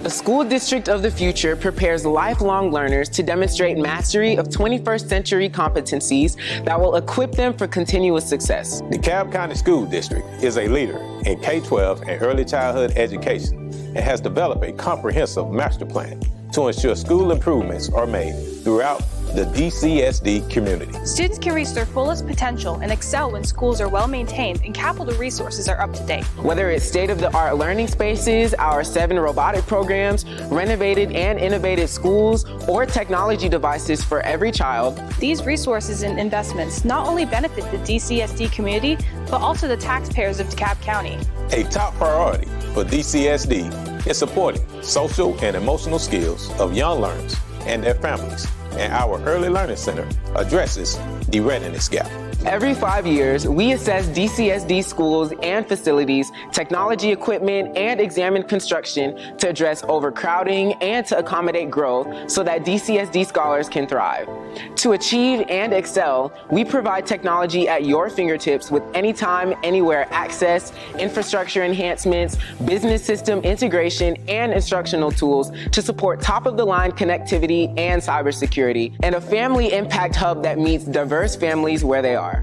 A school district of the future prepares lifelong learners to demonstrate mastery of 21st century competencies that will equip them for continuous success. DeKalb County School District is a leader in K-12 and early childhood education and has developed a comprehensive master plan to ensure school improvements are made throughout the DCSD community. Students can reach their fullest potential and excel when schools are well maintained and capital resources are up to date. Whether it's state-of-the-art learning spaces, our 7 robotic programs, renovated and innovative schools, or technology devices for every child, these resources and investments not only benefit the DCSD community, but also the taxpayers of DeKalb County. A top priority for DCSD is supporting social and emotional skills of young learners and their families, and our Early Learning Center addresses the readiness gap. Every 5 years, we assess DCSD schools and facilities, technology equipment, and examine construction to address overcrowding and to accommodate growth so that DCSD scholars can thrive. To achieve and excel, we provide technology at your fingertips with anytime, anywhere access, infrastructure enhancements, business system integration, and instructional tools to support top-of-the-line connectivity and cybersecurity, and a family impact hub that meets diverse families where they are.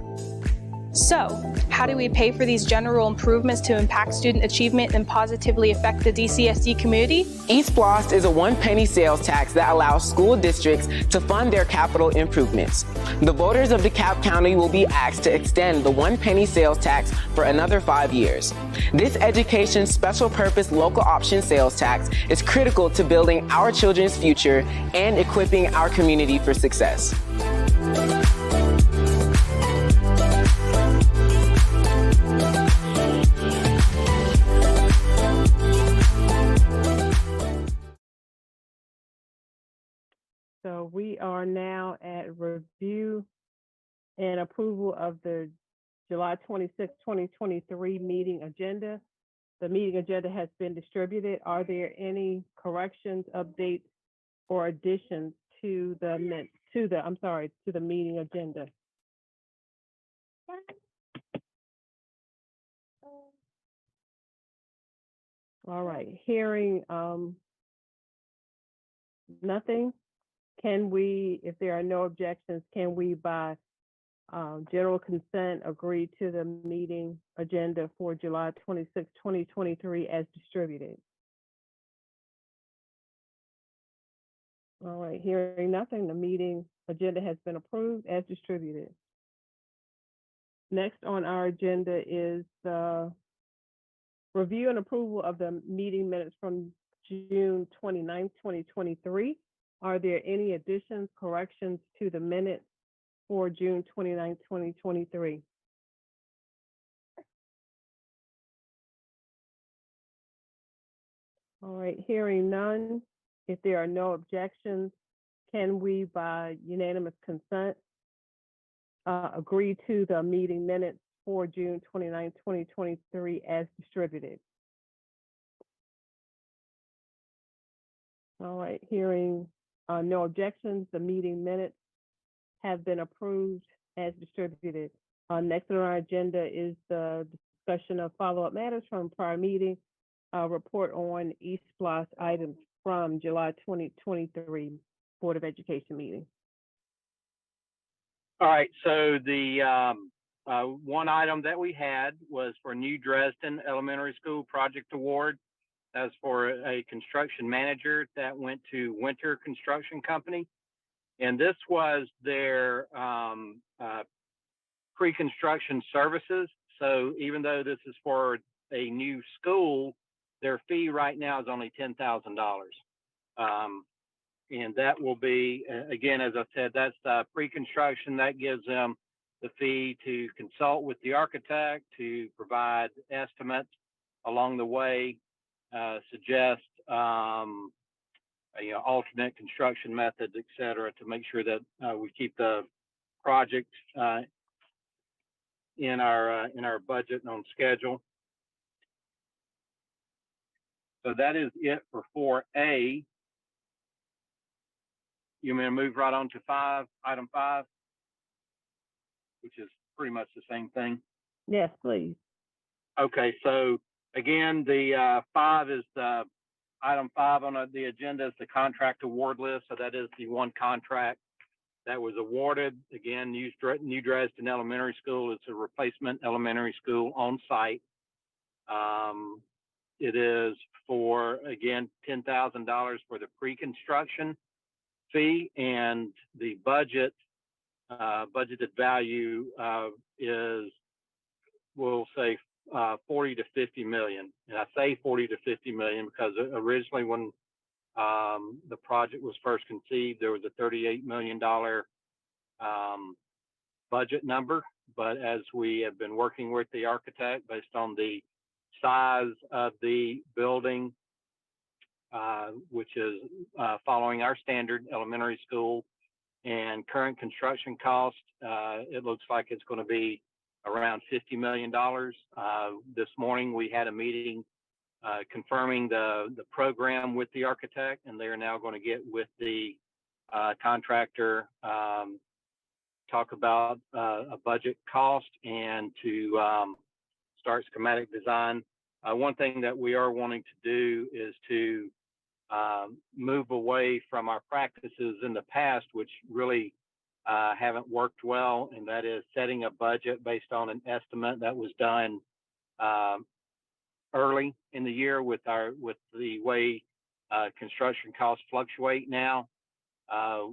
So, how do we pay for these general improvements to impact student achievement and positively affect the DCSD community? E-SPLOST is a 1-penny sales tax that allows school districts to fund their capital improvements. The voters of DeKalb County will be asked to extend the 1-penny sales tax for another 5 years. This education special purpose local option sales tax is critical to building our children's future and equipping our community for success. So we are now at review and approval of the July 26, 2023 meeting agenda. The meeting agenda has been distributed. Are there any corrections, updates, or additions to the meeting agenda? All right, hearing nothing. Can we, if there are no objections, can we by general consent agree to the meeting agenda for July 26, 2023 as distributed? All right, hearing nothing, the meeting agenda has been approved as distributed. Next on our agenda is the review and approval of the meeting minutes from June 29, 2023. Are there any additions, corrections to the minutes for June 29, 2023? All right, hearing none. If there are no objections, can we, by unanimous consent, agree to the meeting minutes for June 29, 2023 as distributed? All right, hearing no objections, the meeting minutes have been approved as distributed. Next on our agenda is the discussion of follow-up matters from prior meeting, report on E-SPLOST items from July 2023 Board of Education meeting. All right, so the one item that we had was for New Dresden Elementary School Project Award. As for a construction manager that went to Winter Construction Company. And this was their pre-construction services. So even though this is for a new school, their fee right now is only $10,000. And that will be, again, as I said, that's pre-construction. That gives them the fee to consult with the architect, to provide estimates along the way, suggest alternate construction methods, et cetera, to make sure that we keep the project in our budget and on schedule. So that is it for 4A. You may move right on to item 5, which is pretty much the same thing. Yes, please. Okay, so again, the 5 is the Item 5 on the agenda is the contract award list. So that is the one contract that was awarded. Again, New Dresden Elementary School is a replacement elementary school on site. It is for, again, $10,000 for the pre-construction fee, and the budgeted value is, we'll say, 40 to 50 million. And I say 40 to 50 million because originally when the project was first conceived, there was a $38 million budget number. But as we have been working with the architect based on the size of the building, which is following our standard elementary school, and current construction cost, it looks like it's going to be around $50 million. This morning we had a meeting confirming the program with the architect, and they are now going to get with the contractor, talk about a budget cost and to start schematic design. One thing that we are wanting to do is to move away from our practices in the past, which really haven't worked well, and that is setting a budget based on an estimate that was done early in the year with the way construction costs fluctuate now.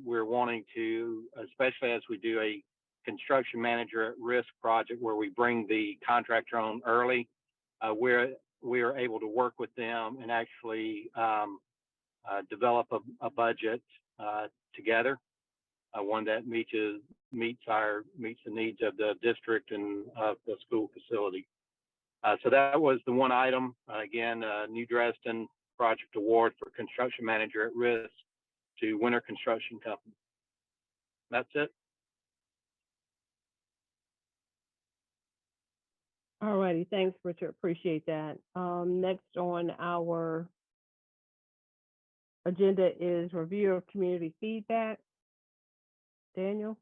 We're wanting to, especially as we do a construction manager at risk project where we bring the contractor on early, we are able to work with them and actually develop a budget together, one that meets the needs of the district and of the school facility. So that was the one item. Again, New Dresden project award for construction manager at risk to Winter Construction Company. That's it. All righty, thanks, Richard. Appreciate that. Next on our agenda is review of community feedback. Daniel?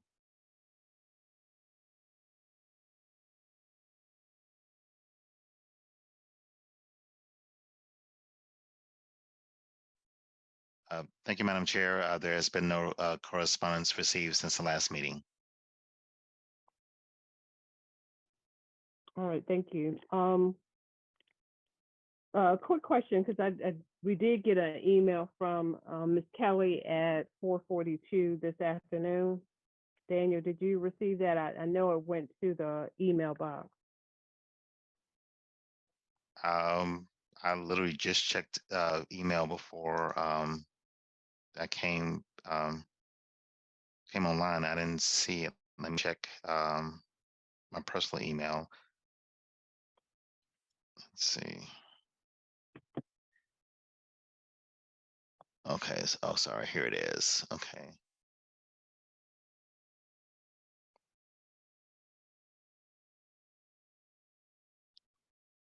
Thank you, Madam Chair. There has been no correspondence received since the last meeting. All right, thank you. Quick question, because we did get an email from Ms. Kelly at 4:42 this afternoon. Daniel, did you receive that? I know it went to the email box. I literally just checked email before I came online. I didn't see it. Let me check my personal email. Let's see. Okay. Oh, sorry. Here it is. Okay.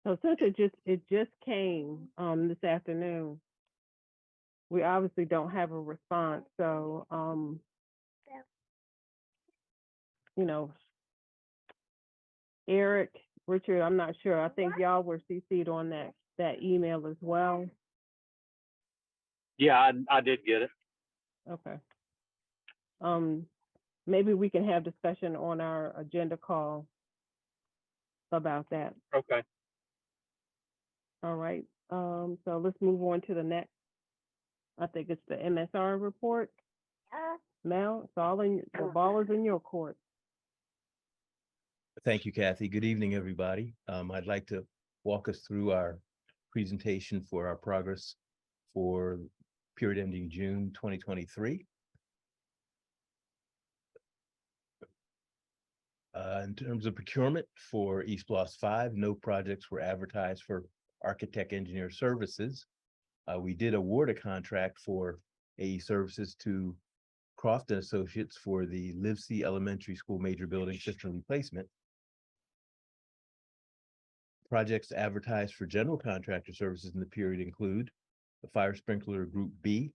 So since it just came this afternoon, we obviously don't have a response. So you know, Eric, Richard, I'm not sure. I think y'all were CC'd on that email as well. Yeah, I did get it. Okay. Maybe we can have discussion on our agenda call about that. Okay. All right. So let's move on to the next. I think it's the MSR report. Mel, it's all the ball is in your court. Thank you, Kathy. Good evening, everybody. I'd like to walk us through our presentation for our progress for period ending June 2023. In terms of procurement for E-SPLOST 5, no projects were advertised for architect engineer services. We did award a contract for AE services to Croft and Associates for the Livesey Elementary School major building system replacement. Projects advertised for general contractor services in the period include the Fire Sprinkler Group B,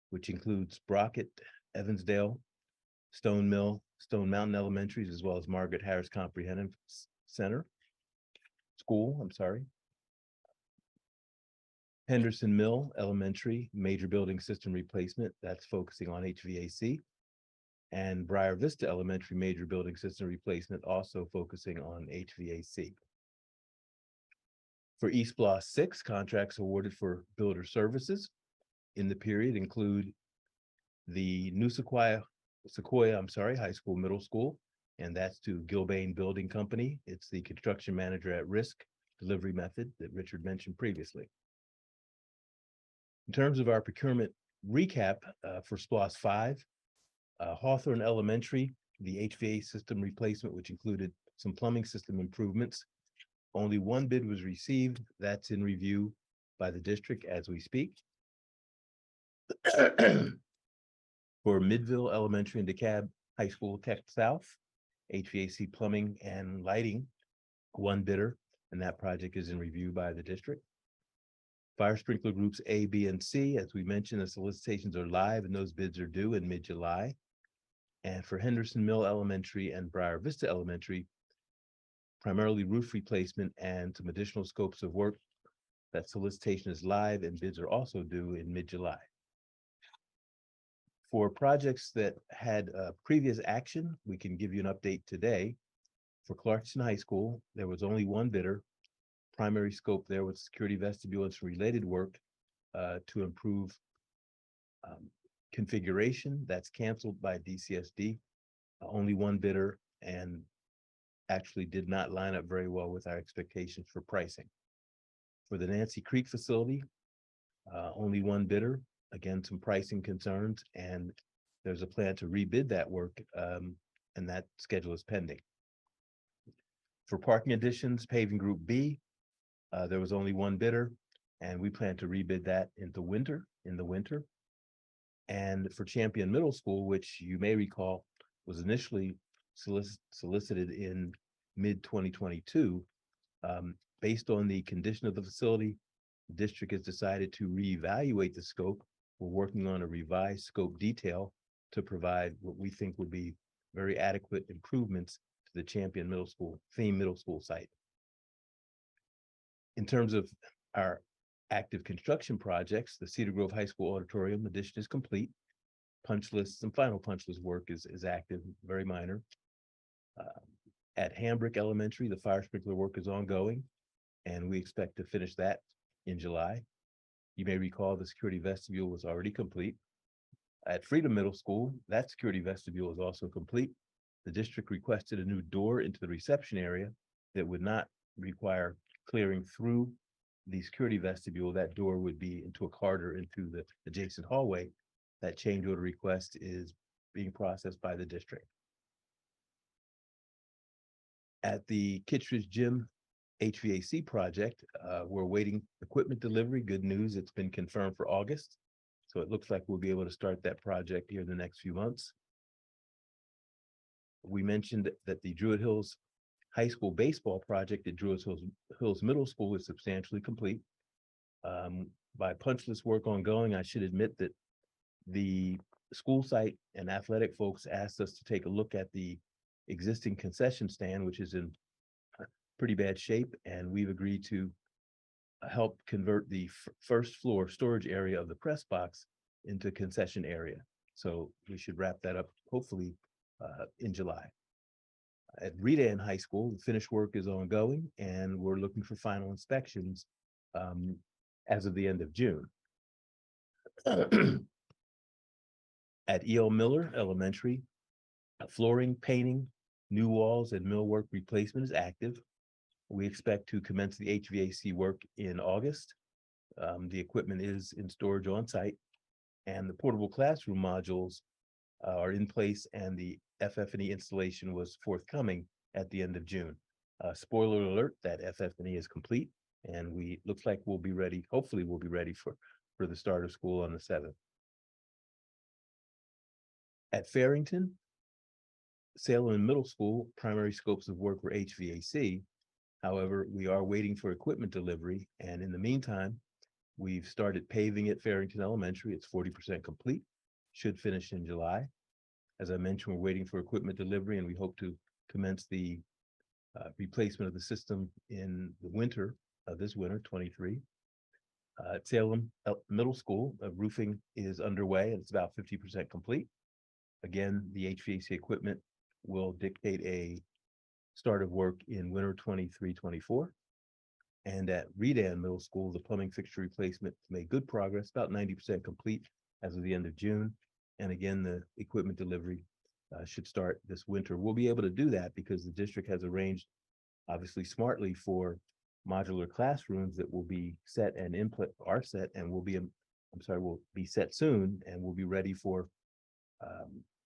which includes Brockett, Evansdale, Stone Mill, Stone Mountain Elementaries, as well as Margaret Harris Comprehensive School. Henderson Mill Elementary, major building system replacement, that's focusing on HVAC. And Briar Vista Elementary, major building system replacement, also focusing on HVAC. For E-SPLOST 6, contracts awarded for builder services in the period include the new Sequoia High School, Middle School, and that's to Gilbane Building Company. It's the construction manager at risk delivery method that Richard mentioned previously. In terms of our procurement recap for SPLOST 5, Hawthorne Elementary, the HVAC system replacement, which included some plumbing system improvements. Only one bid was received. That's in review by the district as we speak. For Midville Elementary and DeKalb High School Tech South, HVAC plumbing and lighting, one bidder, and that project is in review by the district. Fire sprinkler groups A, B, and C, as we mentioned, the solicitations are live and those bids are due in mid-July. And for Henderson Mill Elementary and Briar Vista Elementary, primarily roof replacement and some additional scopes of work, that solicitation is live and bids are also due in mid-July. For projects that had previous action, we can give you an update today. For Clarkson High School, there was only one bidder. Primary scope there was security vestibule and some related work to improve configuration. That's canceled by DCSD. Only one bidder, and actually did not line up very well with our expectations for pricing. For the Nancy Creek facility, only one bidder. Again, some pricing concerns, and there's a plan to rebid that work, and that schedule is pending. For parking additions, paving group B, there was only one bidder, and we plan to rebid that in the winter. And for Champion Middle School, which you may recall was initially solicited in mid-2022, based on the condition of the facility, the district has decided to reevaluate the scope. We're working on a revised scope detail to provide what we think would be very adequate improvements to the Champion Middle School, theme middle school site. In terms of our active construction projects, the Cedar Grove High School auditorium addition is complete. Punch list, some final punch list work is active, very minor. At Hambrick Elementary, the fire sprinkler work is ongoing, and we expect to finish that in July. You may recall the security vestibule was already complete. At Freedom Middle School, that security vestibule is also complete. The district requested a new door into the reception area that would not require clearing through the security vestibule. That door would be into a corridor into the adjacent hallway. That change order request is being processed by the district. At the Kittredge Gym HVAC project, we're waiting equipment delivery. Good news, it's been confirmed for August. So it looks like we'll be able to start that project here in the next few months. We mentioned that the Druid Hills High School baseball project at Druid Hills Middle School is substantially complete. By punch list work ongoing, I should admit that the school site and athletic folks asked us to take a look at the existing concession stand, which is in pretty bad shape, and we've agreed to help convert the first floor storage area of the press box into concession area. So we should wrap that up hopefully in July. At Redan High School, the finished work is ongoing, and we're looking for final inspections as of the end of June. At E.L. Miller Elementary, flooring, painting, new walls, and millwork replacement is active. We expect to commence the HVAC work in August. The equipment is in storage on site, and the portable classroom modules are in place, and the FF&E installation was forthcoming at the end of June. Spoiler alert, that FF&E is complete, and looks like we'll be ready, hopefully we'll be ready for the start of school on the 7th. At Farrington, Salem Middle School, primary scopes of work were HVAC. However, we are waiting for equipment delivery, and in the meantime, we've started paving at Farrington Elementary. It's 40% complete, should finish in July. As I mentioned, we're waiting for equipment delivery, and we hope to commence the replacement of the system in the winter, this winter, 23. At Salem Middle School, roofing is underway and it's about 50% complete. Again, the HVAC equipment will dictate a start of work in winter 23-24. And at Redan Middle School, the plumbing fixture replacement made good progress, about 90% complete as of the end of June. And again, the equipment delivery should start this winter. We'll be able to do that because the district has arranged, obviously smartly, for modular classrooms that will be set and are set and will be set soon and will be ready for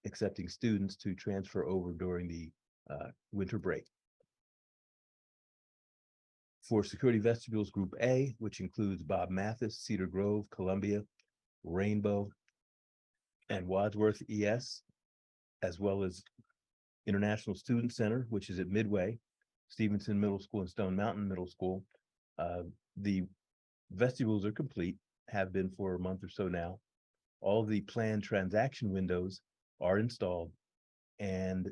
accepting students to transfer over during the winter break. For Security Vestibules Group A, which includes Bob Mathis, Cedar Grove, Columbia, Rainbow, and Wadsworth ES, as well as International Student Center, which is at Midway, Stevenson Middle School, and Stone Mountain Middle School. The vestibules are complete, have been for a month or so now. All the planned transaction windows are installed, and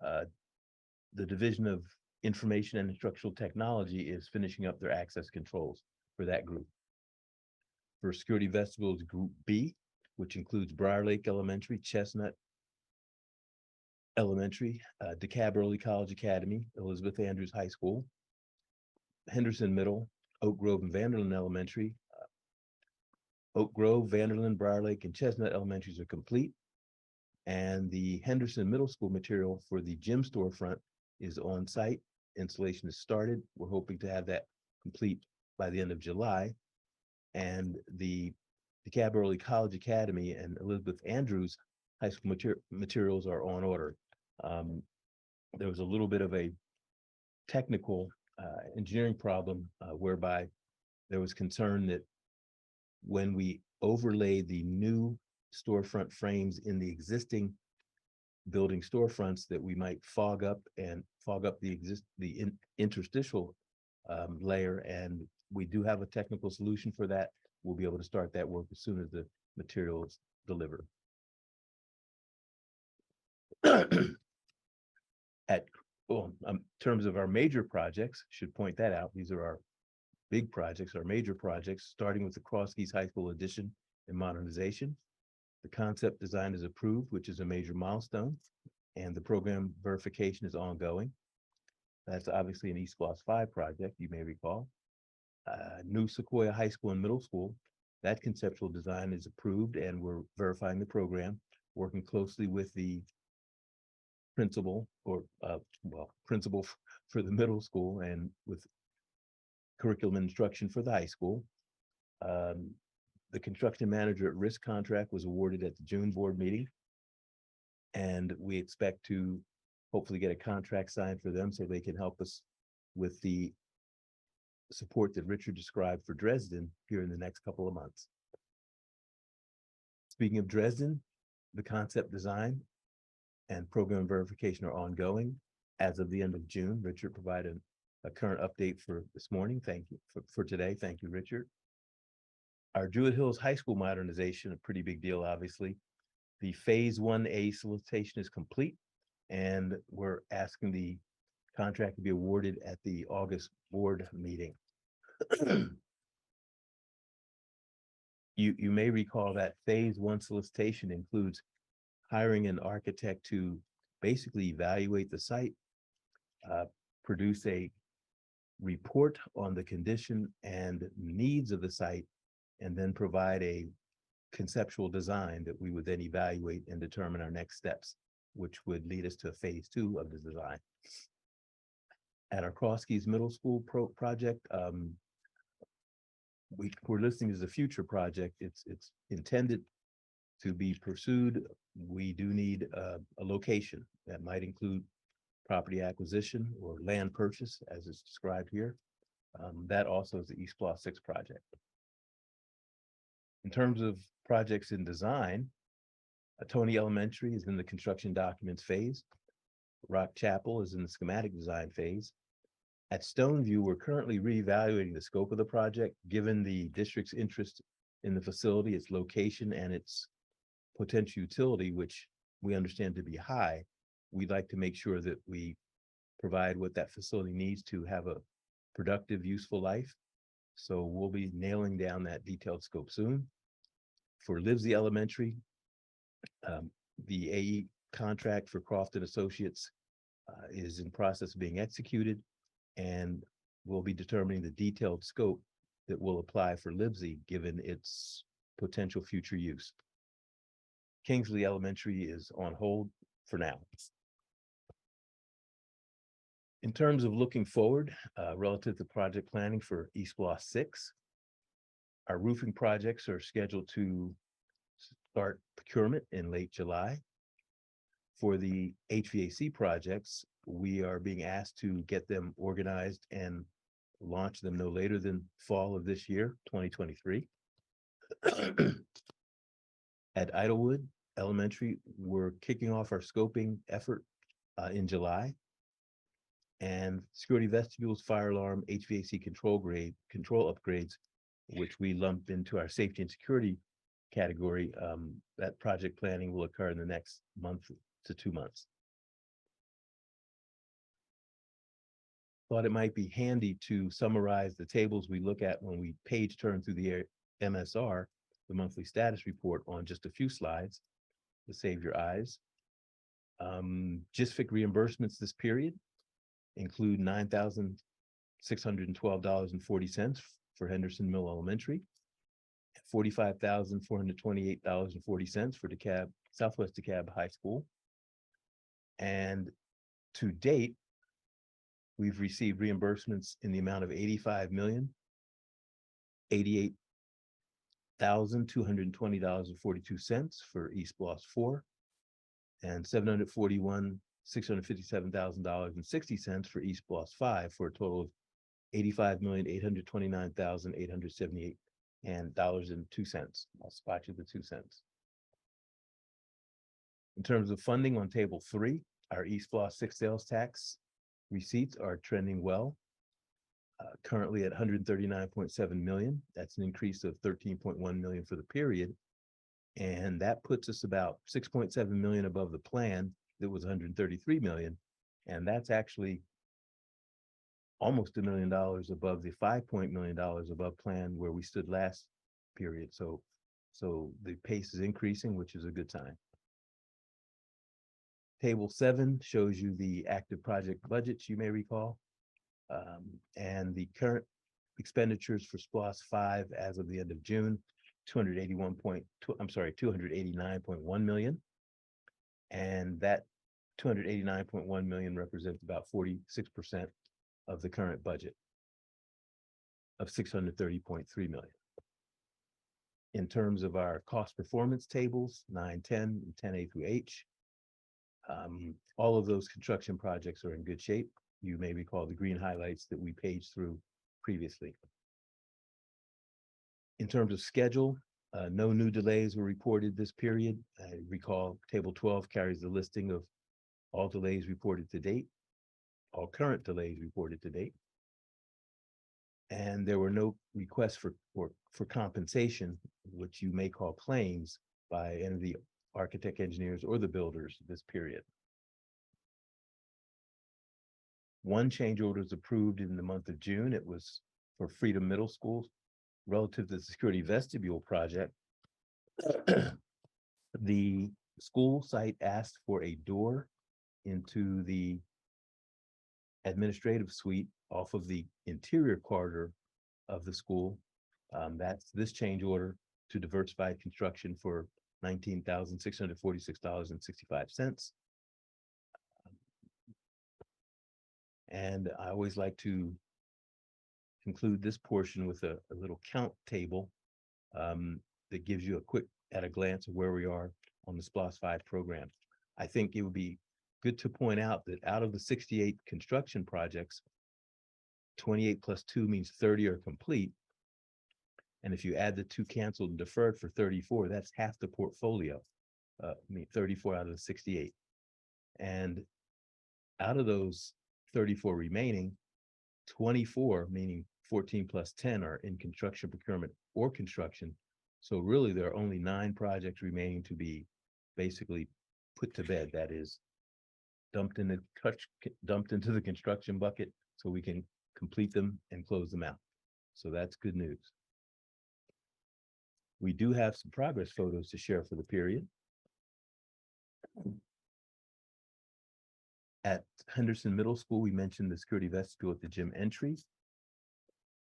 the Division of Information and Instructional Technology is finishing up their access controls for that group. For Security Vestibules Group B, which includes Briar Lake Elementary, Chestnut Elementary, DeKalb Early College Academy, Elizabeth Andrews High School, Henderson Middle, Oak Grove and Vanderlyn Elementary. Oak Grove, Vanderlyn, Briar Lake, and Chestnut Elementaries are complete. And the Henderson Middle School material for the gym storefront is on site. Installation is started. We're hoping to have that complete by the end of July. And the DeKalb Early College Academy and Elizabeth Andrews High School materials are on order. There was a little bit of a technical engineering problem whereby there was concern that when we overlay the new storefront frames in the existing building storefronts, that we might fog up the interstitial layer, and we do have a technical solution for that. We'll be able to start that work as soon as the materials deliver. In terms of our major projects, should point that out. These are our big projects, our major projects, starting with the Cross Keys High School addition and modernization. The concept design is approved, which is a major milestone, and the program verification is ongoing. That's obviously an E-SPLOST 5 project, you may recall. New Sequoia High School and Middle School, that conceptual design is approved, and we're verifying the program, working closely with the principal for the middle school and with curriculum instruction for the high school. The construction manager at risk contract was awarded at the June board meeting, and we expect to hopefully get a contract signed for them so they can help us with the support that Richard described for Dresden here in the next couple of months. Speaking of Dresden, the concept design and program verification are ongoing as of the end of June. Richard provided a current update for this morning. Thank you for today. Thank you, Richard. Our Druid Hills High School modernization, a pretty big deal, obviously. The Phase 1A solicitation is complete, and we're asking the contract to be awarded at the August board meeting. You may recall that Phase 1 solicitation includes hiring an architect to basically evaluate the site, produce a report on the condition and needs of the site, and then provide a conceptual design that we would then evaluate and determine our next steps, which would lead us to Phase 2 of the design. At our Cross Keys Middle School project, we're listing as a future project. It's intended to be pursued. We do need a location that might include property acquisition or land purchase, as is described here. That also is the E-SPLOST 6 project. In terms of projects in design, Tony Elementary is in the construction documents phase. Rock Chapel is in the schematic design phase. At Stoneview, we're currently reevaluating the scope of the project, given the district's interest in the facility, its location, and its potential utility, which we understand to be high. We'd like to make sure that we provide what that facility needs to have a productive, useful life. So we'll be nailing down that detailed scope soon. For Livesey Elementary, the AE contract for Croft and Associates is in process of being executed, and we'll be determining the detailed scope that will apply for Livesey given its potential future use. Kingsley Elementary is on hold for now. In terms of looking forward, relative to project planning for E-SPLOST 6, our roofing projects are scheduled to start procurement in late July. For the HVAC projects, we are being asked to get them organized and launch them no later than fall of this year, 2023. At Idlewood Elementary, we're kicking off our scoping effort in July. And security vestibules, fire alarm, HVAC control upgrades, which we lump into our safety and security category, that project planning will occur in the next month to 2 months. Thought it might be handy to summarize the tables we look at when we page turn through the MSR, the monthly status report, on just a few slides to save your eyes. GISFIC reimbursements this period include $9,612.40 for Henderson Mill Elementary, $45,428.40 for DeKalb, Southwest DeKalb High School. And to date, we've received reimbursements in the amount of $88,220.42 for E-SPLOST 4, and $657,60 for E-SPLOST 5, for a total of $85,829,878.02. I'll spot you the 2 cents. In terms of funding on table 3, our E-SPLOST 6 sales tax receipts are trending well. Currently at $139.7 million. That's an increase of $13.1 million for the period. And that puts us about $6.7 million above the plan that was $133 million. And that's actually almost $1 million above the $5 million above plan where we stood last period. So the pace is increasing, which is a good sign. Table 7 shows you the active project budgets, you may recall, and the current expenditures for SPLOST 5 as of the end of June, 289.1 million, and that 289.1 million represents about 46% of the current budget of 630.3 million. In terms of our cost performance tables, 9, 10, and 10A through H, all of those construction projects are in good shape. You may recall the green highlights that we paged through previously. In terms of schedule, no new delays were reported this period. I recall table 12 carries the listing of all delays reported to date, all current delays reported to date. And there were no requests for compensation, which you may call claims, by any of the architect, engineers, or the builders this period. One change order was approved in the month of June. It was for Freedom Middle School relative to the security vestibule project. The school site asked for a door into the administrative suite off of the interior corridor of the school. That's this change order to Diversified Construction for $19,646.65. And I always like to conclude this portion with a little count table that gives you a quick at a glance of where we are on the SPLOST 5 program. I think it would be good to point out that out of the 68 construction projects, 28 plus 2 means 30 are complete. And if you add the 2 canceled and deferred for 34, that's half the portfolio. I mean, 34 out of the 68. And out of those 34 remaining, 24, meaning 14 plus 10, are in construction, procurement, or construction. So really, there are only 9 projects remaining to be basically put to bed. That is, dumped into the construction bucket so we can complete them and close them out. So that's good news. We do have some progress photos to share for the period. At Henderson Middle School, we mentioned the security vestibule at the gym entry.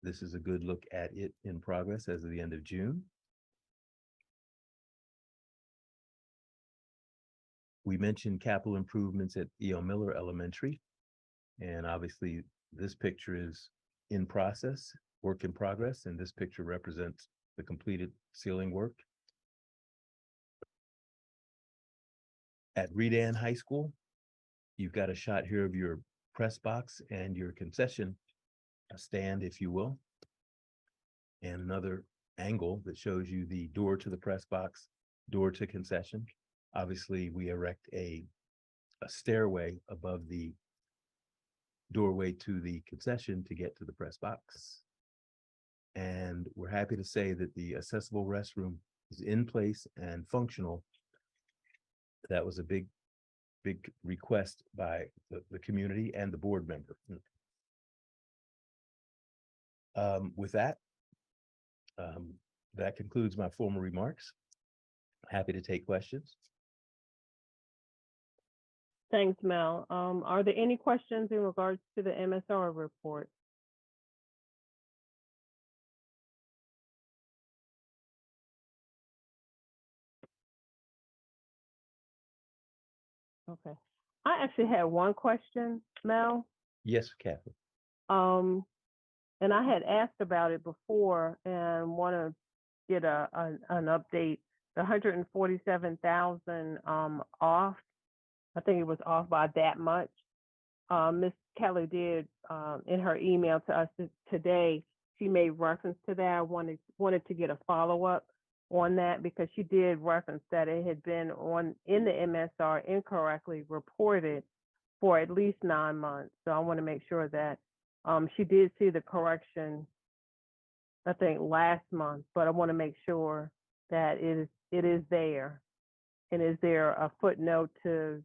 This is a good look at it in progress as of the end of June. We mentioned capital improvements at E.L. Miller Elementary. And obviously this picture is in process, work in progress, and this picture represents the completed ceiling work. At Redan High School, you've got a shot here of your press box and your concession stand, if you will, and another angle that shows you the door to the press box, door to concession. Obviously, we erect a stairway above the doorway to the concession to get to the press box. And we're happy to say that the accessible restroom is in place and functional. That was a big request by the community and the board member. With that, that concludes my formal remarks. Happy to take questions. Thanks, Mel. Are there any questions in regards to the MSR report? Okay. I actually had one question, Mel. Yes, Kathy. And I had asked about it before and want to get an update. The 147,000 off. I think it was off by that much. Ms. Kelly did in her email to us today. She made reference to that. I wanted to get a follow-up on that because she did reference that it had been in the MSR incorrectly reported for at least 9 months. So I want to make sure that she did see the correction, I think last month, but I want to make sure that it is there. And is there a footnote to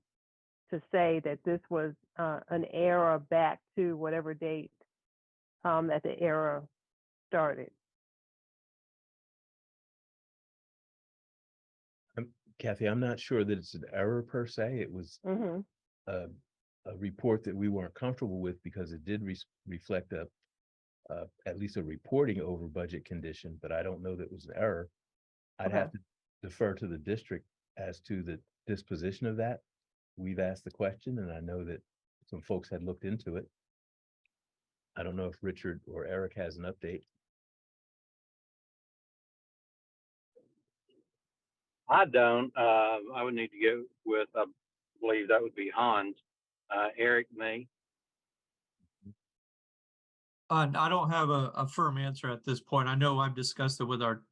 say that this was an error back to whatever date that the error started? Kathy, I'm not sure that it's an error per se. It was a report that we weren't comfortable with because it did reflect at least a reporting over budget condition, but I don't know that it was an error. I'd have to defer to the district as to the disposition of that. We've asked the question, and I know that some folks had looked into it. I don't know if Richard or Eric has an update. I don't. I would need to go with, I believe that would be Hans. Eric, me. I don't have a firm answer at this point. I know I've discussed it with our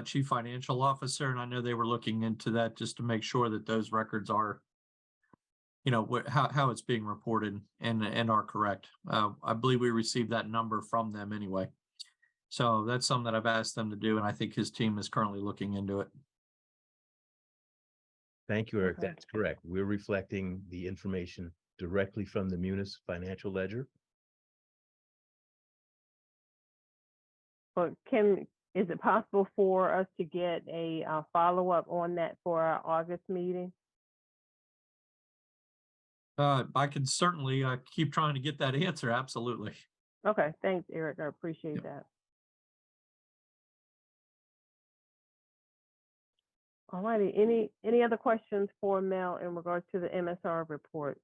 chief financial officer, and I know they were looking into that just to make sure that those records are, you know, how it's being reported and are correct. I believe we received that number from them anyway. So that's something that I've asked them to do, and I think his team is currently looking into it. Thank you, Eric. That's correct. We're reflecting the information directly from the Munis financial ledger. But is it possible for us to get a follow-up on that for our August meeting? I can certainly keep trying to get that answer. Absolutely. Okay, thanks, Eric. I appreciate that. All righty. Any other questions for Mel in regards to the MSR report?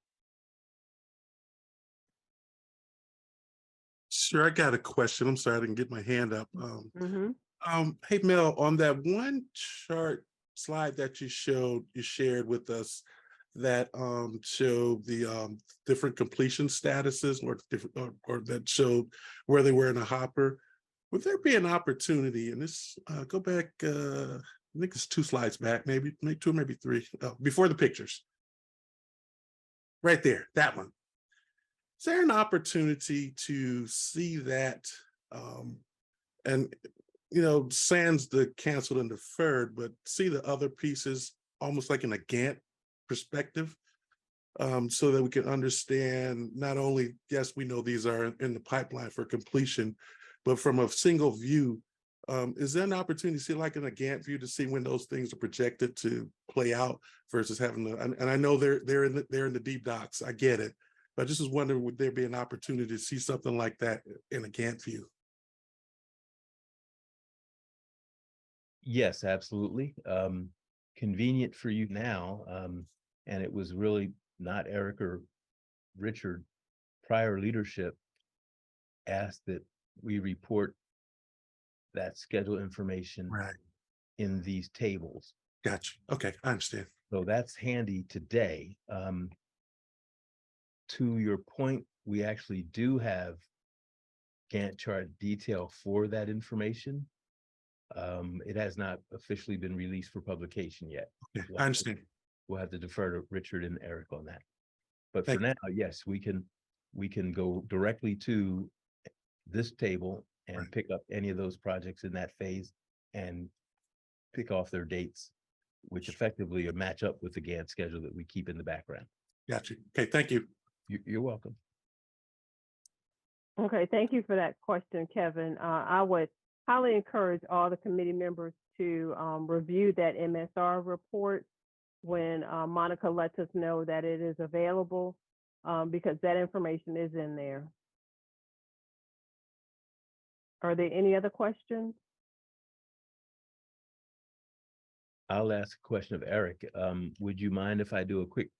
Sure, I got a question. I'm sorry I didn't get my hand up. Hey Mel, on that one chart slide that you shared with us that showed the different completion statuses or that showed where they were in a hopper. Would there be an opportunity, and this go back, I think it's 2 slides back, maybe 2, maybe 3, before the pictures. Right there, that one. Is there an opportunity to see that and, you know, sans the canceled and deferred, but see the other pieces almost like in a Gantt perspective, so that we can understand not only, yes, we know these are in the pipeline for completion, but from a single view, is there an opportunity to see like in a Gantt view to see when those things are projected to play out versus having the, and I know they're in the deep docs, I get it, but I just was wondering, would there be an opportunity to see something like that in a Gantt view? Yes, absolutely. Convenient for you now. And it was really not Eric or Richard. Prior leadership asked that we report that schedule information Right. in these tables. Gotcha. Okay, I understand. So that's handy today. To your point, we actually do have Gantt chart detail for that information. It has not officially been released for publication yet. Yeah, I understand. We'll have to defer to Richard and Eric on that. But Thank for now, yes, we can go directly to this table and Right. pick up any of those projects in that phase and pick off their dates, which effectively match up with the Gantt schedule that we keep in the background. Gotcha. Okay, thank you. You're welcome. Okay, thank you for that question, Kevin. I would highly encourage all the committee members to review that MSR report when Monica lets us know that it is available, because that information is in there. Are there any other questions? I'll ask a question of Eric. Would you mind if I do a quick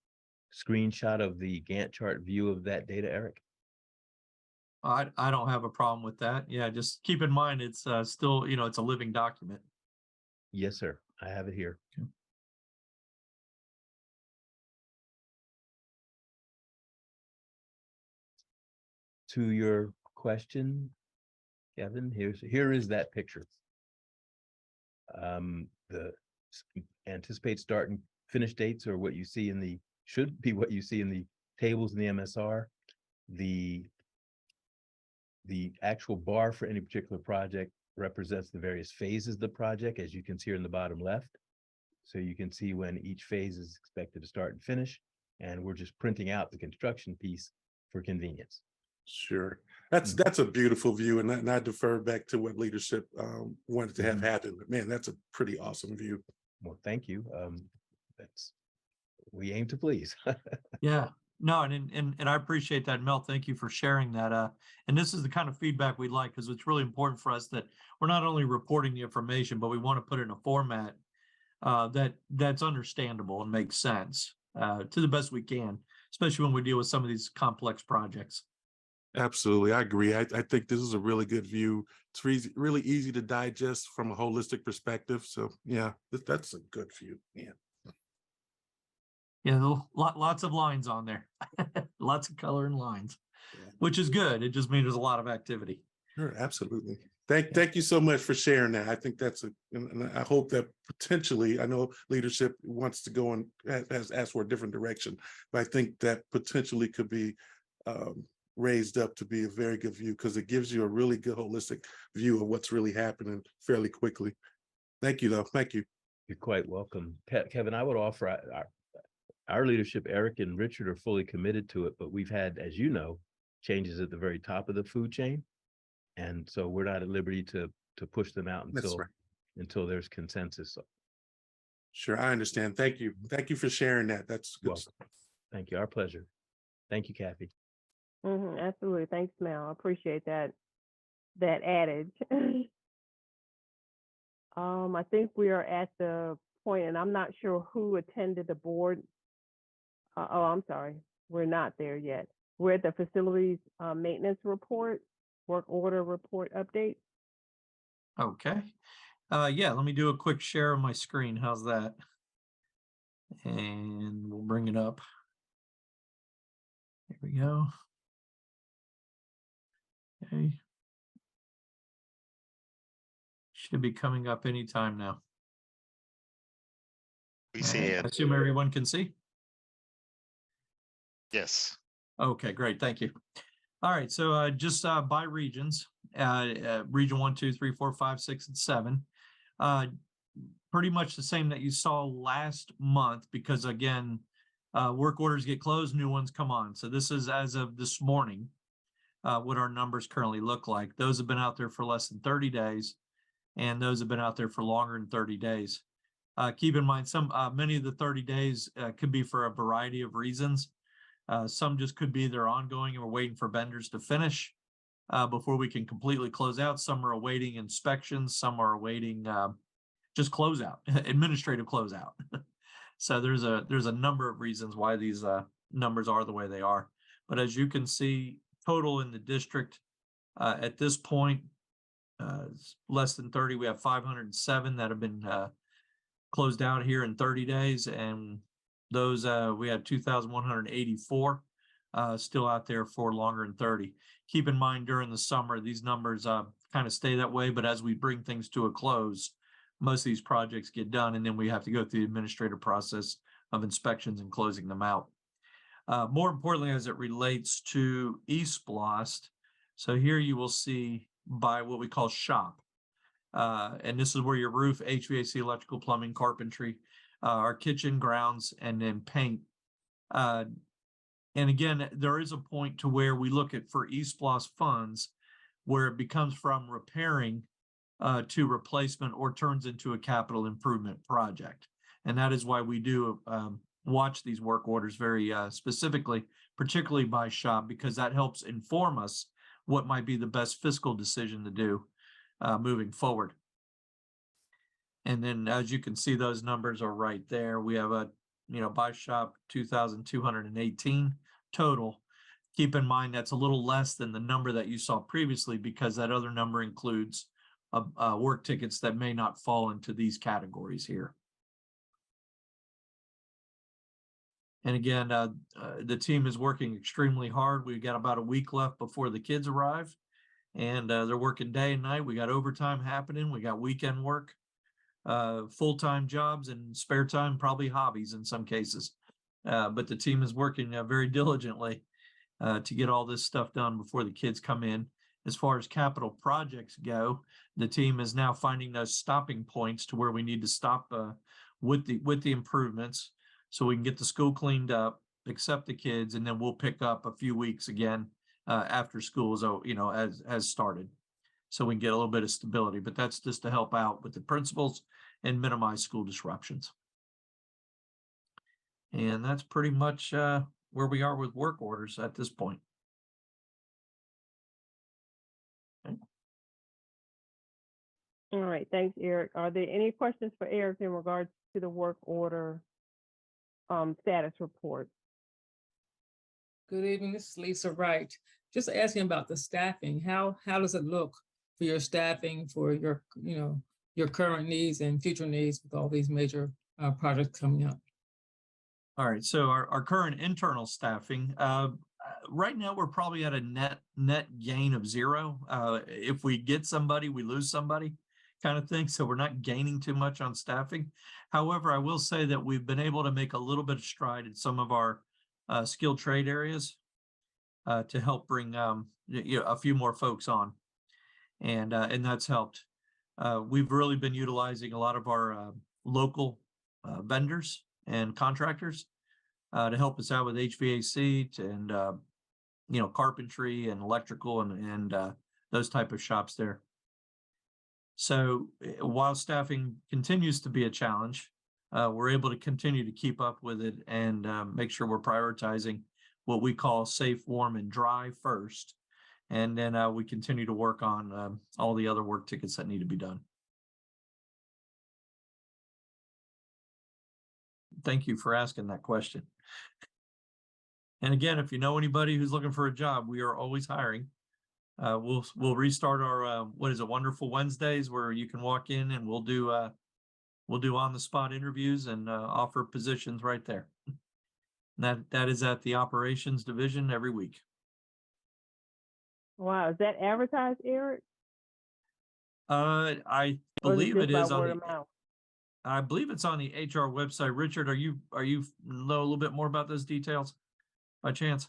screenshot of the Gantt chart view of that data, Eric? I don't have a problem with that. Yeah, just keep in mind, it's still, it's a living document. Yes, sir. I have it here. Okay. To your question, Kevin, here is that picture. The anticipate start and finish dates are what you see in the, should be what you see in the tables in the MSR. The actual bar for any particular project represents the various phases of the project, as you can see here in the bottom left. So you can see when each phase is expected to start and finish, and we're just printing out the construction piece for convenience. Sure. That's a beautiful view, and I defer back to what leadership wanted to have happen. But man, that's a pretty awesome view. Well, thank you. We aim to please. Yeah, no, and I appreciate that, Mel. Thank you for sharing that. And this is the kind of feedback we like, because it's really important for us that we're not only reporting the information, but we want to put it in a format that's understandable and makes sense to the best we can, especially when we deal with some of these complex projects. Absolutely, I agree. I think this is a really good view. It's really easy to digest from a holistic perspective. So yeah, that's a good view. Yeah. Yeah, lots of lines on there, lots of color and lines, which is good. It just means there's a lot of activity. Sure, absolutely. Thank you so much for sharing that. I think and I hope that potentially, I know leadership wants to go and has asked for a different direction, but I think that potentially could be raised up to be a very good view, because it gives you a really good holistic view of what's really happening fairly quickly. Thank you, though. Thank you. You're quite welcome. Kevin, I would offer our leadership, Eric and Richard, are fully committed to it, but we've had, as you know, changes at the very top of the food chain. And so we're not at liberty to push them out until there's consensus. Sure, I understand. Thank you. Thank you for sharing that. That's good. Thank you. Our pleasure. Thank you, Kathy. Absolutely. Thanks, Mel. I appreciate that adage. I think we are at the point, and I'm not sure who attended the board. I'm sorry. We're not there yet. We're at the facilities maintenance report, work order report update. Okay. Yeah, let me do a quick share of my screen. How's that? And we'll bring it up. Here we go. Okay. Should be coming up anytime now. We see it. I assume everyone can see? Yes. Okay, great. Thank you. All right. So just by regions, region 1, 2, 3, 4, 5, 6, and 7. Pretty much the same that you saw last month, because again, work orders get closed, new ones come on. So this is as of this morning. what our numbers currently look like. Those have been out there for less than 30 days, and those have been out there for longer than 30 days. Keep in mind, many of the 30 days could be for a variety of reasons. Some just could be they're ongoing and we're waiting for vendors to finish before we can completely close out. Some are awaiting inspections. Some are awaiting just closeout, administrative closeout. So there's a number of reasons why these numbers are the way they are. But as you can see, total in the district at this point, less than 30, we have 507 that have been closed out here in 30 days. And those, we had 2,184 still out there for longer than 30. Keep in mind during the summer, these numbers kind of stay that way, but as we bring things to a close, most of these projects get done, and then we have to go through the administrative process of inspections and closing them out. More importantly, as it relates to E-SPLOST, so here you will see by what we call shop. And this is where your roof, HVAC, electrical, plumbing, carpentry, our kitchen, grounds, and then paint. And again, there is a point to where we look at for E-SPLOST funds where it becomes from repairing to replacement or turns into a capital improvement project. And that is why we do watch these work orders very specifically, particularly by shop, because that helps inform us what might be the best fiscal decision to do moving forward. And then as you can see, those numbers are right there. We have a, by shop 2,218 total. Keep in mind, that's a little less than the number that you saw previously because that other number includes work tickets that may not fall into these categories here. And again, the team is working extremely hard. We've got about a week left before the kids arrive, and they're working day and night. We got overtime happening. We got weekend work, full-time jobs, and spare time, probably hobbies in some cases. But the team is working very diligently to get all this stuff done before the kids come in. As far as capital projects go, the team is now finding those stopping points to where we need to stop with the improvements so we can get the school cleaned up, accept the kids, and then we'll pick up a few weeks again after school has started, so we can get a little bit of stability. But that's just to help out with the principals and minimize school disruptions. And that's pretty much where we are with work orders at this point. Okay. All right, thanks, Eric. Are there any questions for Eric in regards to the work order status report? Good evening, this is Lisa Wright. Just asking about the staffing. How does it look for your staffing for your your current needs and future needs with all these major projects coming up? All right, so our current internal staffing, right now we're probably at a net gain of 0. If we get somebody, we lose somebody kind of thing. So we're not gaining too much on staffing. However, I will say that we've been able to make a little bit of stride in some of our skilled trade areas to help bring a few more folks on. And that's helped. We've really been utilizing a lot of our local vendors and contractors to help us out with HVAC and carpentry and electrical and those type of shops there. So while staffing continues to be a challenge, we're able to continue to keep up with it and make sure we're prioritizing what we call safe, warm, and dry first. And then we continue to work on all the other work tickets that need to be done. Thank you for asking that question. And again, if you know anybody who's looking for a job, we are always hiring. We'll restart our Wonderful Wednesdays, where you can walk in and we'll do on the spot interviews and offer positions right there. That is at the operations division every week. Wow, is that advertised, Eric? I believe it is on the. I believe it's on the HR website. Richard, are you know a little bit more about those details by chance?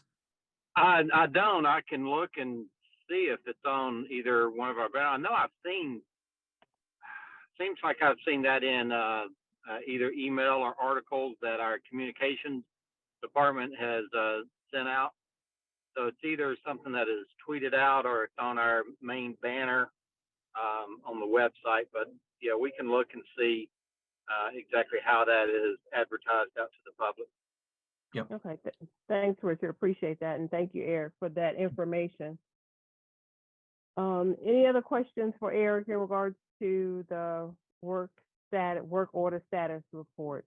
I don't. I can look and see if it's on either one of our. But I know I've seen. Seems like I've seen that in either email or articles that our communications department has sent out. So it's either something that is tweeted out or it's on our main banner on the website. But yeah, we can look and see exactly how that is advertised out to the public. Yep. Okay, thanks, Richard. Appreciate that. And thank you, Eric, for that information. Any other questions for Eric in regards to the work order status report?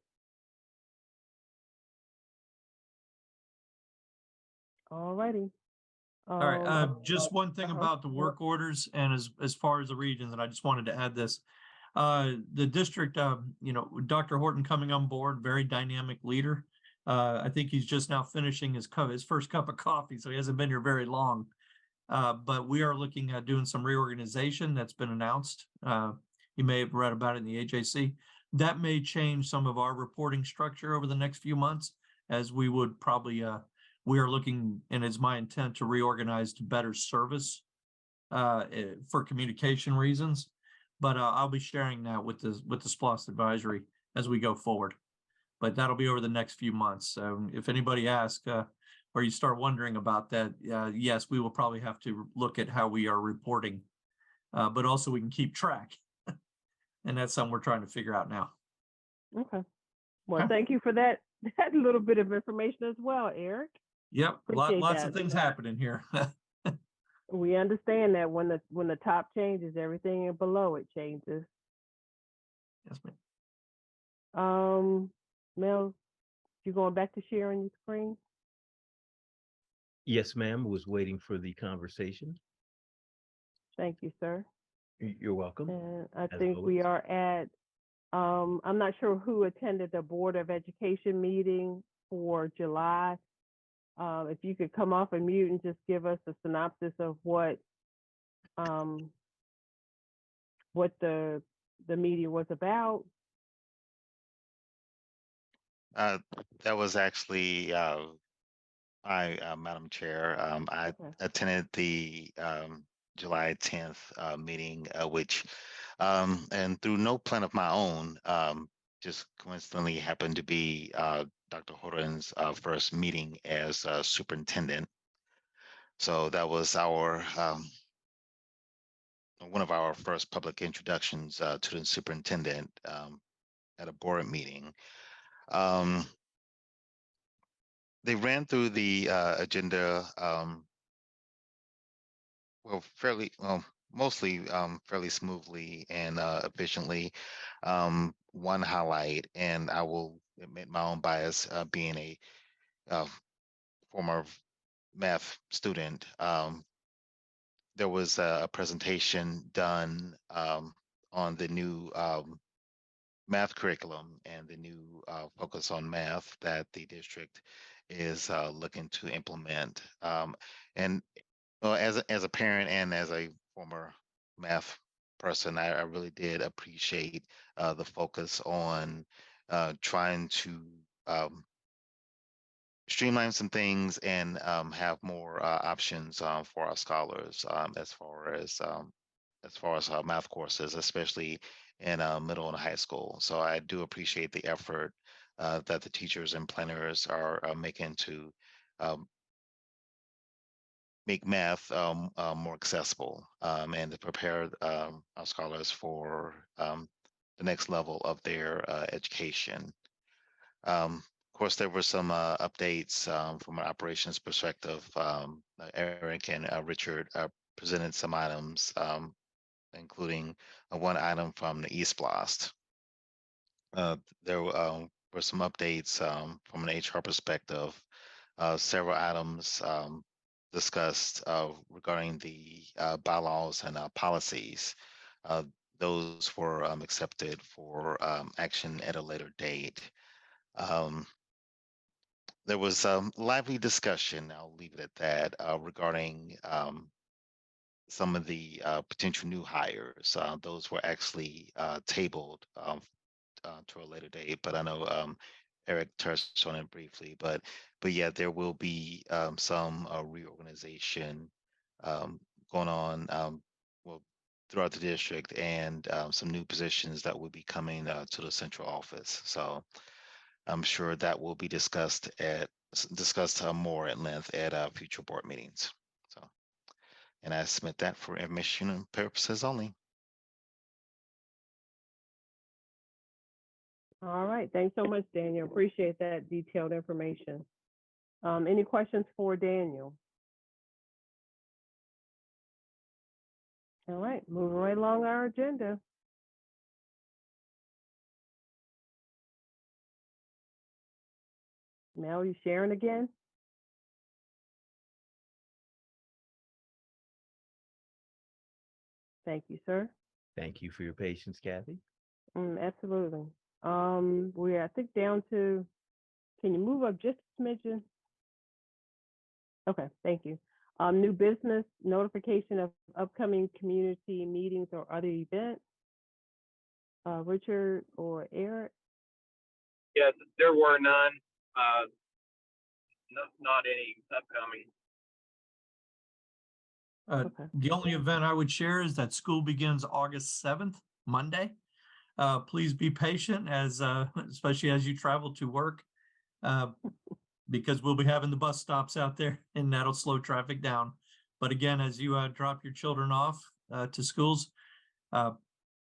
All righty. All right, just one thing about the work Sure. orders and as far as the regions, and I just wanted to add this. The district, you know, Dr. Horton coming on board, very dynamic leader. I think he's just now finishing his first cup of coffee, so he hasn't been here very long. But we are looking at doing some reorganization that's been announced. You may have read about it in the AJC. That may change some of our reporting structure over the next few months, as we would probably, we are looking, and it's my intent to reorganize to better service for communication reasons. But I'll be sharing that with the E-SPLOST advisory as we go forward. But that'll be over the next few months. So if anybody asks or you start wondering about that, yes, we will probably have to look at how we are reporting, but also we can keep track. And that's something we're trying to figure out now. Okay. Well, Okay. thank you for that little bit of information as well, Eric. Yep, Appreciate lots that. of things happening here. We understand that when the top changes, everything below it changes. Yes, ma'am. Mel, you going back to sharing your screen? Yes, ma'am. Was waiting for the conversation. Thank you, sir. You're welcome. And I as think we always. are at, I'm not sure who attended the Board of Education meeting for July. If you could come off and mute and just give us a synopsis of what the meeting was about. That was actually Madam Chair. I Okay. attended the July 10th meeting, which, and through no plan of my own, just coincidentally happened to be Dr. Horton's first meeting as superintendent. So that was our one of our first public introductions to the superintendent at a board meeting. They ran through the agenda mostly fairly smoothly and efficiently. One highlight, and I will admit my own bias, being a former math student, there was a presentation done on the new math curriculum and the new focus on math that the district is looking to implement. And well, as a parent and as a former math person, I really did appreciate the focus on trying to streamline some things and have more options for our scholars as far as math courses, especially in middle and high school. So I do appreciate the effort that the teachers and planners are making to make math more accessible and to prepare our scholars for the next level of their education. Of course, there were some updates from an operations perspective. Eric and Richard presented some items, including one item from the E-SPLOST. There were some updates from an HR perspective. Several items discussed regarding the bylaws and policies. Those were accepted for action at a later date. There was lively discussion, I'll leave it at that, regarding some of the potential new hires. Those were actually tabled to a later date, but I know Eric touched on it briefly. But yeah, there will be some reorganization going on well, throughout the district, and some new positions that will be coming to the central office. So I'm sure that will be discussed at discussed more at length at future board meetings. So, and I submit that for information purposes only. All right, thanks so much, Daniel. Appreciate that detailed information. Any questions for Daniel? All right, moving right along our agenda. Mel, you sharing again? Thank you, sir. Thank you for your patience, Kathy. Absolutely. We're, I think, down to, can you move up just a smidgen? Okay, thank you. New business, notification of upcoming community meetings or other events. Richard or Eric? Yes, there were none. Not any upcoming. Okay. The only event I would share is that school begins August 7th, Monday. Please be patient as, especially as you travel to work, because we'll be having the bus stops out there and that'll slow traffic down. But again, as you drop your children off to schools,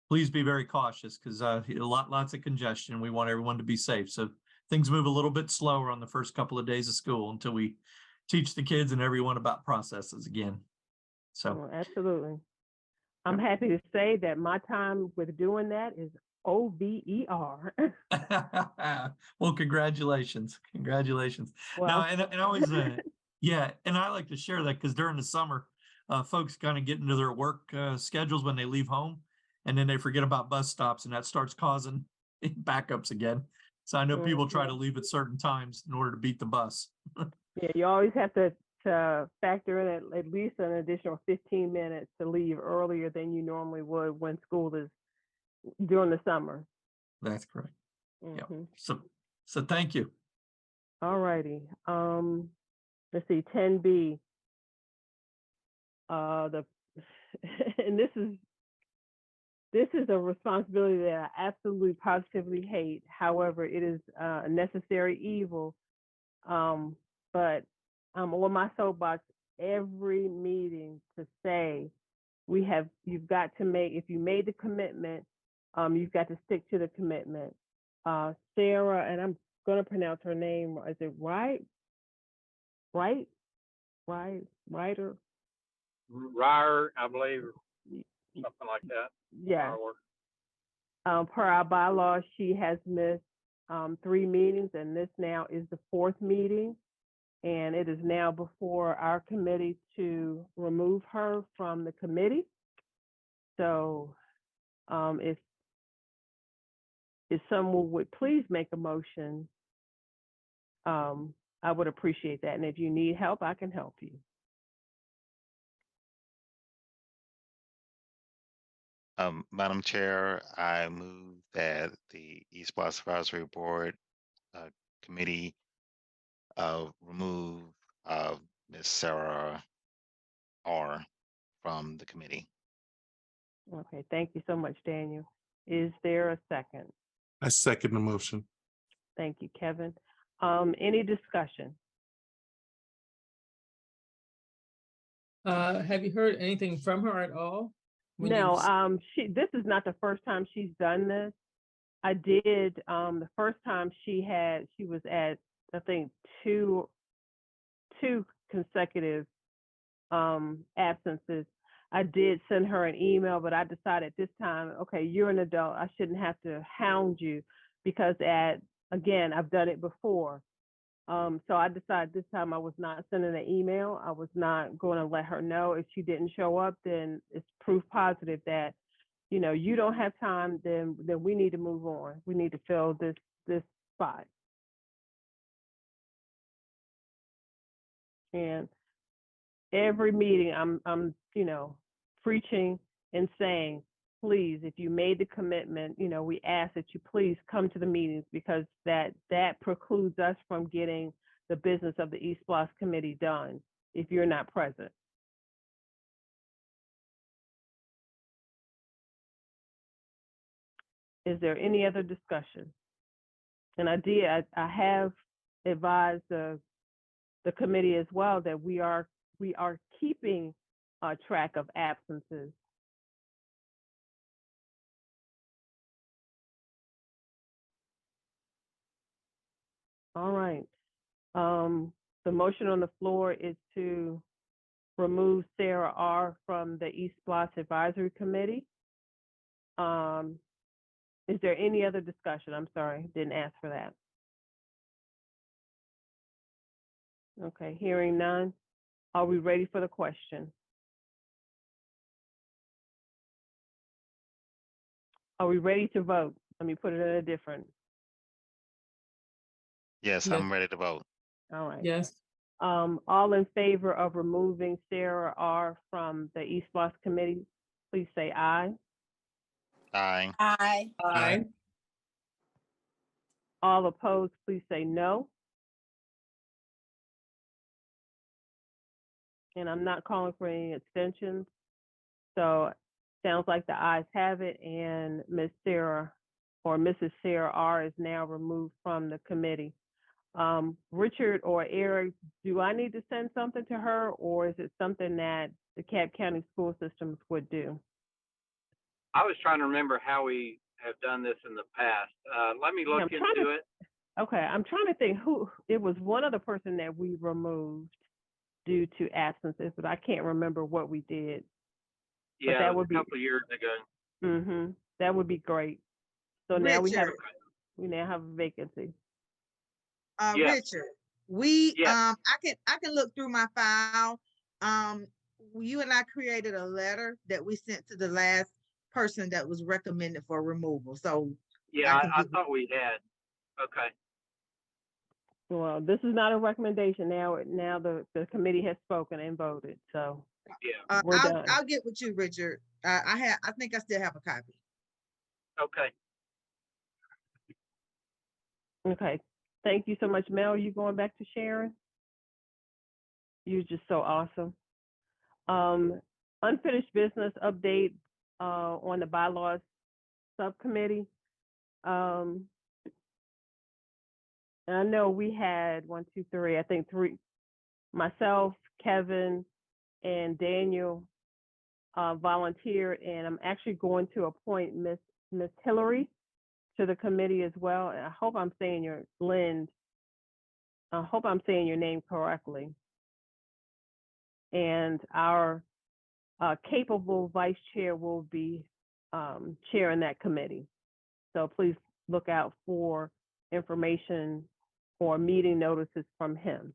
please be very cautious because lots of congestion. We want everyone to be safe. So things move a little bit slower on the first couple of days of school until we teach the kids and everyone about processes again. So absolutely. I'm happy to say that my time with doing that is OVER. well, congratulations. Well, Now, and I always, yeah, and I like to share that because during the summer, folks kind of get into their work schedules when they leave home, and then they forget about bus stops, and that starts causing backups again. So I know people try to leave at certain times in order to beat the bus. Yeah, you always have to factor in at least an additional 15 minutes to leave earlier than you normally would when school is during the summer. That's correct. Yeah. So thank you. All righty. Let's see, 10B. And this is a responsibility that I absolutely positively hate. However, it is a necessary evil. But I'm on my soapbox every meeting to say you've got to make, if you made the commitment, you've got to stick to the commitment. Sarah, and I'm gonna pronounce her name, is it Ryder? Ryer, I believe, something like that. Yeah. Per our bylaws, she has missed 3 meetings, and this now is the 4th meeting. And it is now before our committee to remove her from the committee. So if someone would please make a motion, I would appreciate that. And if you need help, I can help you. Madam Chair, I move that the E-SPLOST Advisory Board Committee remove Ms. Sarah R. from the committee. Okay, thank you so much, Daniel. Is there a second? I second the motion. Thank you, Kevin. Any discussion? Have you heard anything from her at all? No, this is not the first time she's done this. I did the first time she was at, I think, two consecutive absences. I did send her an email, but I decided this time, okay, you're an adult. I shouldn't have to hound you because again, I've done it before. So I decided this time I was not sending an email. I was not going to let her know. If she didn't show up, then it's proof positive that, you don't have time, then we need to move on. We need to fill this spot. And every meeting I'm preaching and saying, please, if you made the commitment, we ask that you please come to the meetings because that precludes us from getting the business of the E-SPLOST committee done if you're not present. Is there any other discussion? And I have advise the committee as well that we are keeping track of absences. All right. The motion on the floor is to remove Sarah R. from the E-SPLOST Advisory Committee. Is there any other discussion? I'm sorry, didn't ask for that. Okay, hearing none. Are we ready for the question? Are we ready to vote? Let me put it in a different. Yes, Yes. I'm ready to vote. All right. Yes. All in favor of removing Sarah R. from the E-SPLOST committee, please say aye. Aye. Aye. Aye. All opposed, please say no. And I'm not calling for any abstentions. So sounds like the ayes have it, and Ms. Sarah or Mrs. Sarah R. is now removed from the committee. Richard or Eric, do I need to send something to her, or is it something that the DeKalb County School Systems would do? I was trying to remember how we have done this in the past. Let me look into it. Okay, I'm trying to think it was one other person that we removed due to absences, but I can't remember what we did. Yeah, that it was would a couple of years ago. That would be great. So now Richard. we now have a vacancy. Yes. Richard, we Yes. I can look through my file. You and I created a letter that we sent to the last person that was recommended for removal. So Yeah, I thought we had. Okay. Well, this is not a recommendation. Now the committee has spoken and voted. So Yeah. we're done. I'll get with you, Richard. I think I still have a copy. Okay. Okay. Thank you so much, Mel. You going back to Sharon? You're just so awesome. Unfinished business update on the bylaws subcommittee. And I know we had 1, 2, 3, I think 3, myself, Kevin, and Daniel volunteered, and I'm actually going to appoint Miss Hillary to the committee as well. And I hope I'm saying your name correctly. And our capable vice chair will be chairing that committee. So please look out for information or meeting notices from him.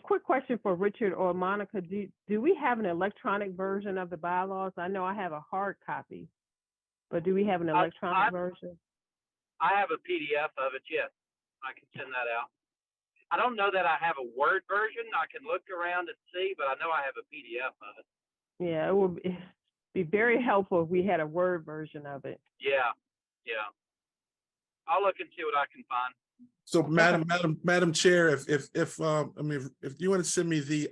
Quick question for Richard or Monica. Do we have an electronic version of the bylaws? I know I have a hard copy, but do we have an electronic version? I have a PDF of it, yes. I can send that out. I don't know that I have a Word version. I can look around and see, but I know I have a PDF of it. Yeah, it would be very helpful if we had a Word version of it. Yeah, yeah. I'll look and see what I can find. So, Madam Chair, if you want to send me the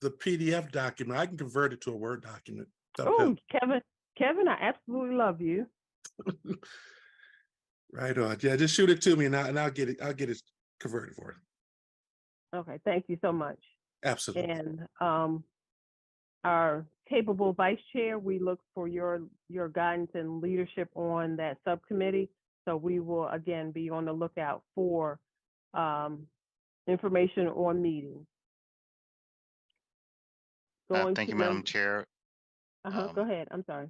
PDF document, I can convert it to a Word document. Oh, Kevin, I absolutely love you. Right on. Yeah, just shoot it to me, and I'll get it converted for you. Okay, thank you so much. Absolutely. And our capable vice chair, we look for your guidance and leadership on that subcommittee. So we will again be on the lookout for information on meetings. Thank you, Madam Chair. Go ahead. I'm sorry.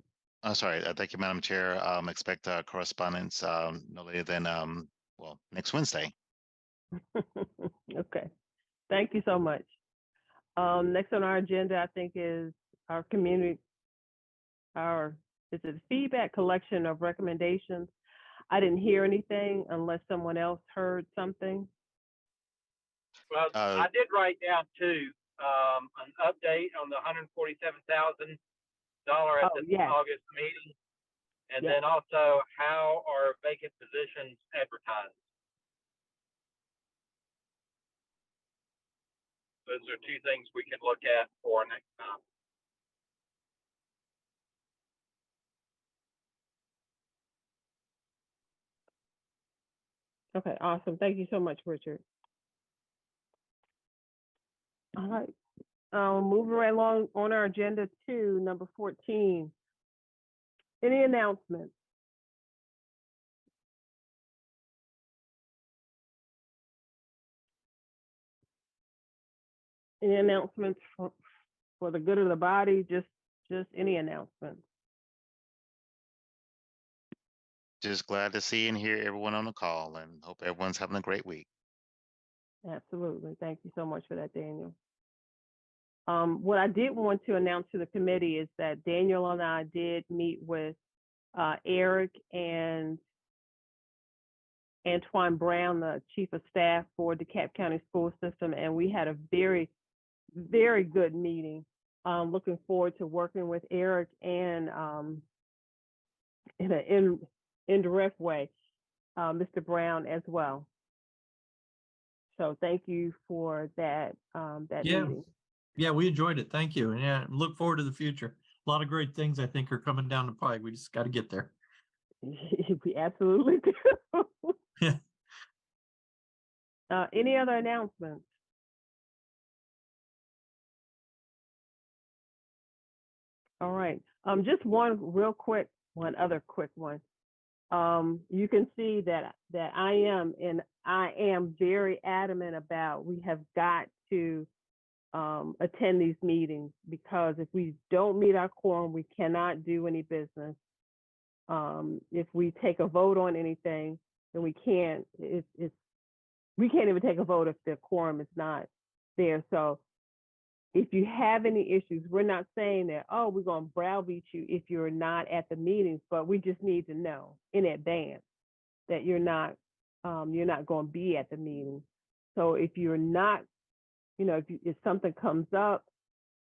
Sorry. Thank you, Madam Chair. Expect correspondence no later than next Wednesday. Okay. Thank you so much. Next on our agenda, I think, is our is it feedback collection of recommendations? I didn't hear anything unless someone else heard something. Well, I did write down too, an update on the $147,000 at the August meeting. And then also, how are vacant positions advertised? Those are two things we can look at for next time. Okay, awesome. Thank you so much, Richard. All right. Moving right along on our agenda to number 14. Any announcements? Any announcements for the good of the body? Just any announcements? Just glad to see and hear everyone on the call, and hope everyone's having a great week. Absolutely. Thank you so much for that, Daniel. What I did want to announce to the committee is that Daniel and I did meet with Eric and Antoine Brown, the Chief of Staff for DeKalb County School System, and we had a very, very good meeting. Looking forward to working with Eric and in an indirect way, Mr. Brown as well. So thank you for that meeting. Yeah, we enjoyed it. Thank you. And yeah, look forward to the future. A lot of great things I think are coming down the pike. We just got to get there. We absolutely do. Yeah. Any other announcements? All right. Just one other quick one. You can see that I am very adamant about we have got to attend these meetings, because if we don't meet our quorum, we cannot do any business. If we take a vote on anything, then we can't even take a vote if the quorum is not there. So if you have any issues, we're not saying that, oh, we're going to browbeat you if you're not at the meetings, but we just need to know in advance that you're not going to be at the meeting. So if you're not, if something comes up,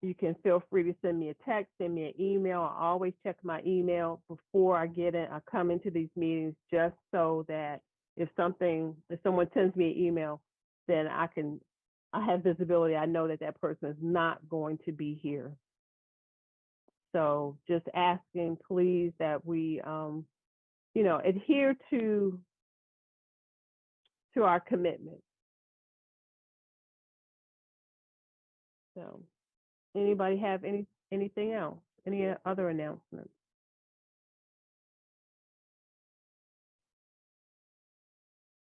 you can feel free to send me a text, send me an email. I always check my email before I come into these meetings, just so that if someone sends me an email, then I have visibility. I know that person is not going to be here. So just asking, please, that we, adhere to our commitment. So, anybody have anything else? Any other announcements?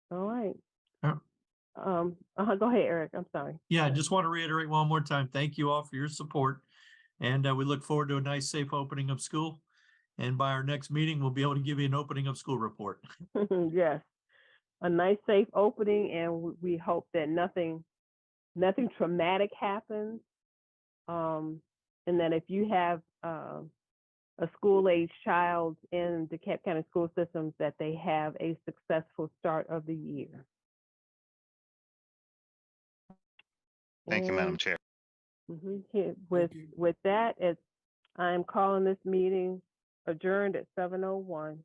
All right. Go ahead, Eric. I'm sorry. Yeah, I just want to reiterate one more time. Thank you all for your support. And we look forward to a nice, safe opening of school. And by our next meeting, we'll be able to give you an opening of school report. Yes, a nice, safe opening. And we hope that nothing traumatic happens. And that if you have a school-age child in the DeKalb County School Systems, that they have a successful start of the year. Thank you, Madam Chair. With that, I'm calling this meeting adjourned at 7:01.